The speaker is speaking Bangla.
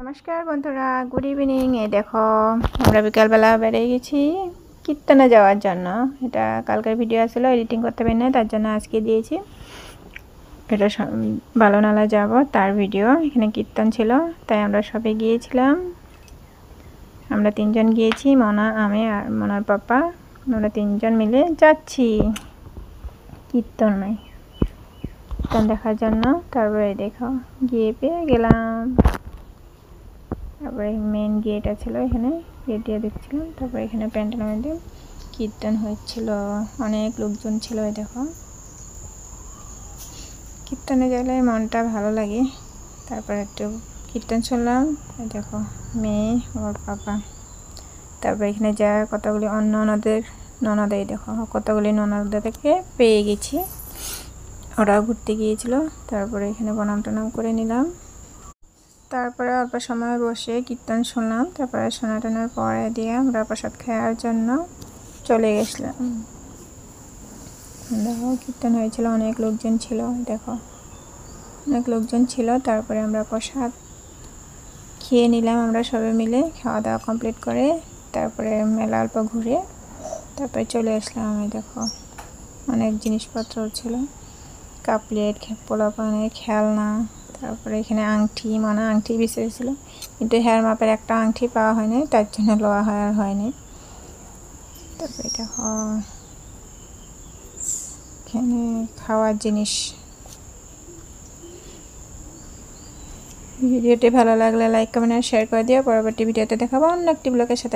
নমস্কার বন্ধুরা, গুড ইভিনিং। এই দেখো আমরা বিকালবেলা বেরিয়ে গেছি কীর্তনে যাওয়ার জন্য। এটা কালকের ভিডিও আসলে এডিটিং করতে পারি না, তার জন্য আজকে দিয়েছি। এটা বালুনালা যাব তার ভিডিও। এখানে কীর্তন ছিল তাই আমরা সবাই গিয়েছিলাম। আমরা তিনজন গিয়েছি, মনা, আমি আর মনার পাপা। আমরা তিনজন মিলে যাচ্ছি কীর্তনে দেখার জন্য। তারপরে দেখো গিয়ে পেয়ে গেলাম। তারপরে মেন গেট ছিল, এখানে গেট দিয়ে দেখছিলাম। তারপরে এখানে প্যান্ডেলের মধ্যে কীর্তন হচ্ছিল, অনেক লোকজন ছিল। এই দেখো কীর্তনে গেলে মনটা ভালো লাগে। তারপরে একটু কীর্তন শুনলাম। এই দেখো মেয়ে ওর পাপা। তারপরে এখানে যা কতগুলি অন্য ননদের দেখো কতগুলি ননদেরকে পেয়ে গেছি, ওরাও ঘুরতে গিয়েছিল। তারপরে এখানে প্রণাম টনাম করে নিলাম। তারপরে অল্প সময় বসে কীর্তন শুনলাম। তারপরে শোনা টোনার পরে দিয়ে আমরা প্রসাদ খাওয়ার জন্য চলে গেছিলাম। দেখো কীর্তন হয়েছিল, অনেক লোকজন ছিল। দেখো অনেক লোকজন ছিল। তারপরে আমরা প্রসাদ খেয়ে নিলাম আমরা সবাই মিলে। খাওয়া দাওয়া কমপ্লিট করে তারপরে মেলা অল্প ঘুরে তারপরে চলে আসলাম। আমি দেখো অনেক জিনিসপত্র ছিল, কাপ প্লেট, পোলাপানের খেলনা। তারপরে এখানে আংটি, মনে আংটি বেঁচেছিল, কিন্তু হেয়ার মাপের একটা আংটি পাওয়া হয়নি, তার জন্য লওয়া হয়নি। তারপরে দেখো এখানে খাওয়ার জিনিস। ভিডিওটি ভালো লাগলে লাইক কমেন্ট আর শেয়ার করে দিও। পরবর্তী ভিডিওতে দেখাবো অন্য একটি ব্লগের সাথে।